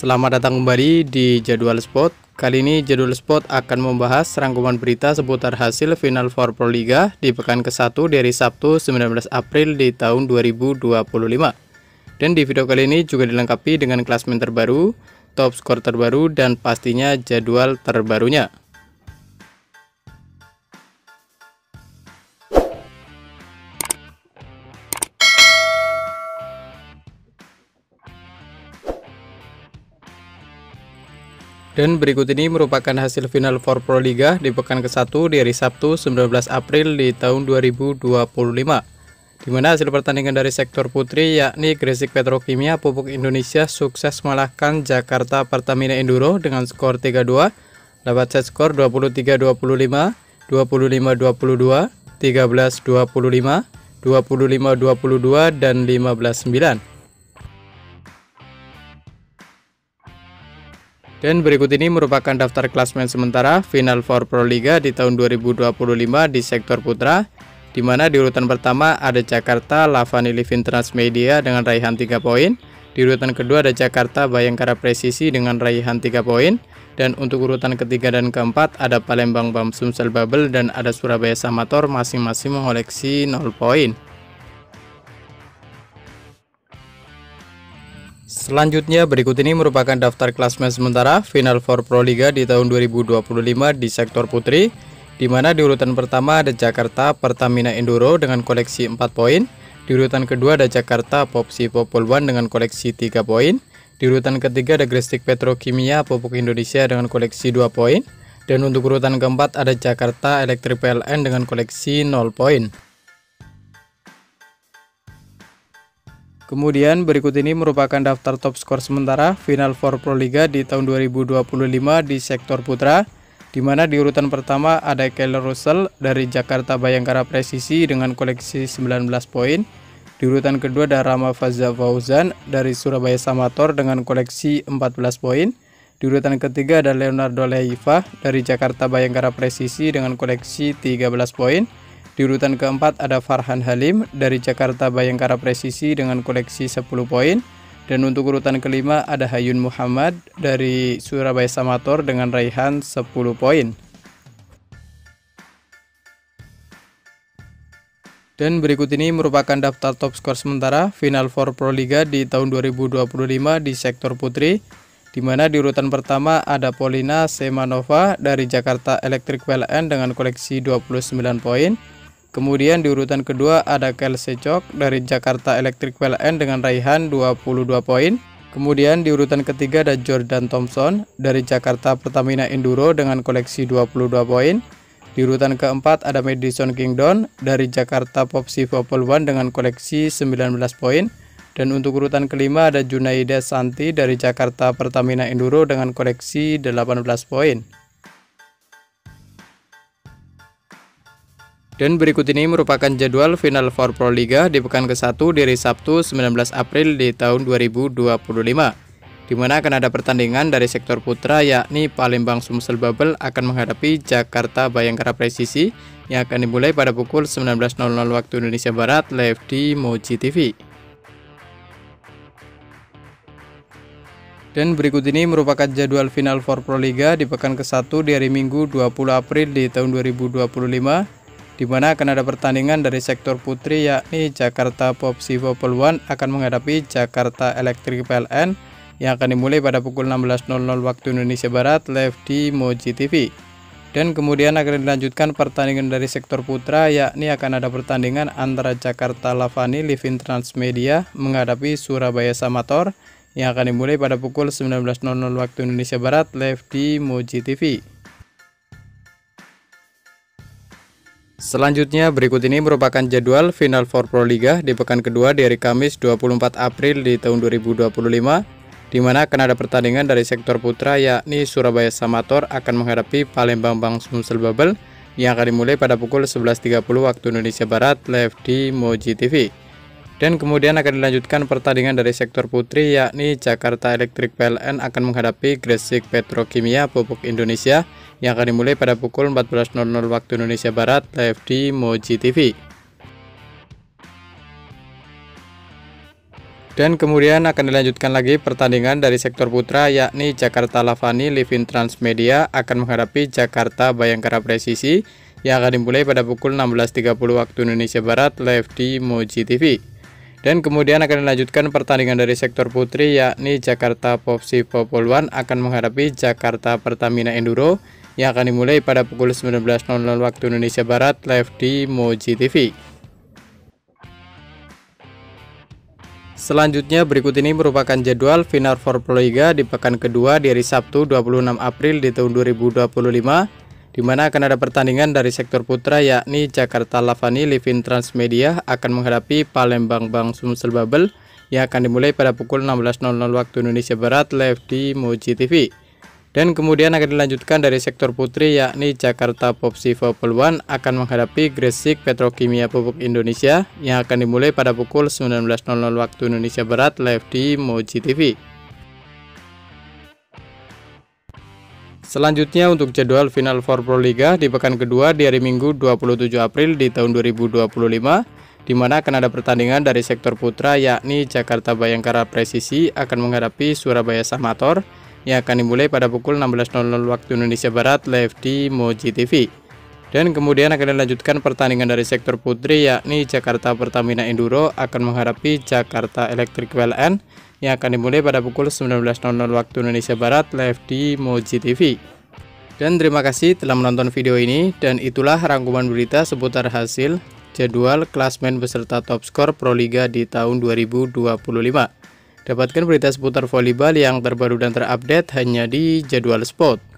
Selamat datang kembali di Jadwal Sport. Kali ini Jadwal Sport akan membahas rangkuman berita seputar hasil Final Four Pro Liga di pekan ke-1 dari Sabtu 19 April di tahun 2025. Dan di video kali ini juga dilengkapi dengan klasemen terbaru, top skor terbaru, dan pastinya jadwal terbarunya. Dan berikut ini merupakan hasil Final Four Pro Liga di pekan ke-1 di hari Sabtu 19 April di tahun 2025. Di mana hasil pertandingan dari sektor putri yakni Gresik Petrokimia Pupuk Indonesia sukses mengalahkan Jakarta Pertamina Enduro dengan skor 3-2, dapat set skor 23-25, 25-22, 13-25, 25-22, dan 15-9. Dan berikut ini merupakan daftar klasemen sementara Final Four Pro Liga di tahun 2025 di sektor putra, di mana di urutan pertama ada Jakarta Lavani Living Transmedia dengan raihan 3 poin, di urutan kedua ada Jakarta Bayangkara Presisi dengan raihan 3 poin, dan untuk urutan ketiga dan keempat ada Palembang BAM Sumsel Bubble dan ada Surabaya Samator masing-masing mengoleksi 0 poin. Selanjutnya berikut ini merupakan daftar klasemen sementara Final Four Pro Liga di tahun 2025 di sektor putri, di mana di urutan pertama ada Jakarta Pertamina Enduro dengan koleksi 4 poin, di urutan kedua ada Jakarta Popsi Populwan dengan koleksi 3 poin, di urutan ketiga ada Gresik Petrokimia Pupuk Indonesia dengan koleksi 2 poin, dan untuk urutan keempat ada Jakarta Electric PLN dengan koleksi 0 poin. Kemudian berikut ini merupakan daftar top skor sementara Final Four Pro Liga di tahun 2025 di sektor putra, di mana di urutan pertama ada Keller Russell dari Jakarta Bayangkara Presisi dengan koleksi 19 poin, di urutan kedua ada Rama Fazza Fauzan dari Surabaya Samator dengan koleksi 14 poin, di urutan ketiga ada Leonardo Leiva dari Jakarta Bayangkara Presisi dengan koleksi 13 poin. Di urutan keempat ada Farhan Halim dari Jakarta Bayangkara Presisi dengan koleksi 10 poin. Dan untuk urutan kelima ada Hayun Muhammad dari Surabaya Samator dengan raihan 10 poin. Dan berikut ini merupakan daftar top skor sementara Final Four Pro Liga di tahun 2025 di sektor putri, di mana di urutan pertama ada Polina Semanova dari Jakarta Electric PLN dengan koleksi 29 poin. Kemudian di urutan kedua ada Kel Secok dari Jakarta Electric PLN dengan raihan 22 poin. Kemudian di urutan ketiga ada Jordan Thompson dari Jakarta Pertamina Enduro dengan koleksi 22 poin. Di urutan keempat ada Madison Kingdon dari Jakarta Popsi Populwan dengan koleksi 19 poin. Dan untuk urutan kelima ada Junaida Santi dari Jakarta Pertamina Enduro dengan koleksi 18 poin. Dan berikut ini merupakan jadwal Final Four Pro Liga di pekan ke-1 dari Sabtu 19 April di tahun 2025, di mana akan ada pertandingan dari sektor putra yakni Palembang Sumsel Bubble akan menghadapi Jakarta Bayangkara Presisi yang akan dimulai pada pukul 19.00 waktu Indonesia Barat live di Moji TV. Dan berikut ini merupakan jadwal Final Four Pro Liga di pekan ke-1 di hari Minggu 20 April di tahun 2025, di mana akan ada pertandingan dari sektor putri yakni Jakarta Popsi Populwan akan menghadapi Jakarta Electric PLN yang akan dimulai pada pukul 16.00 waktu Indonesia Barat live di Moji TV. Dan kemudian akan dilanjutkan pertandingan dari sektor putra yakni akan ada pertandingan antara Jakarta Lavani Living Transmedia menghadapi Surabaya Samator yang akan dimulai pada pukul 19.00 waktu Indonesia Barat live di Moji TV. Selanjutnya berikut ini merupakan jadwal Final Four Pro Liga di pekan kedua di hari Kamis 24 April di tahun 2025, di mana akan ada pertandingan dari sektor putra yakni Surabaya Samator akan menghadapi Palembang BAM Sumsel Bubble yang akan dimulai pada pukul 11.30 waktu Indonesia Barat live di Moji TV. Dan kemudian akan dilanjutkan pertandingan dari sektor putri yakni Jakarta Electric PLN akan menghadapi Gresik Petrokimia Pupuk Indonesia yang akan dimulai pada pukul 14.00 waktu Indonesia Barat live di Moji TV. Dan kemudian akan dilanjutkan lagi pertandingan dari sektor putra, yakni Jakarta Lavani Livin Transmedia akan menghadapi Jakarta Bayangkara Presisi yang akan dimulai pada pukul 16.30 waktu Indonesia Barat live di Moji TV. Dan kemudian akan dilanjutkan pertandingan dari sektor putri, yakni Jakarta Popsi Popoluan akan menghadapi Jakarta Pertamina Enduro yang akan dimulai pada pukul 19.00 waktu Indonesia Barat live di Moji TV. Selanjutnya berikut ini merupakan jadwal Final Four Proliga di pekan kedua di hari Sabtu 26 April di tahun 2025, di mana akan ada pertandingan dari sektor putra, yakni Jakarta Lavani Livin Transmedia akan menghadapi Palembang Bang Sumsel Babel yang akan dimulai pada pukul 16.00 waktu Indonesia Barat live di Moji TV. Dan kemudian akan dilanjutkan dari sektor putri, yakni Jakarta Popsi Popoluan akan menghadapi Gresik Petrokimia Pupuk Indonesia yang akan dimulai pada pukul 19.00 waktu Indonesia Barat live di Moji TV. Selanjutnya untuk jadwal Final Four Proliga di pekan kedua di hari Minggu 27 April di tahun 2025, di mana akan ada pertandingan dari sektor putra, yakni Jakarta Bayangkara Presisi akan menghadapi Surabaya Samator yang akan dimulai pada pukul 16.00 waktu Indonesia Barat live di Moji TV. Dan kemudian akan dilanjutkan pertandingan dari sektor putri, yakni Jakarta Pertamina Enduro akan menghadapi Jakarta Electric WLN yang akan dimulai pada pukul 19.00 waktu Indonesia Barat live di Moji TV. Dan terima kasih telah menonton video ini, dan itulah rangkuman berita seputar hasil jadwal klasmen beserta top skor Proliga di tahun 2025. Dapatkan berita seputar volleyball yang terbaru dan terupdate hanya di Jadwal Sport.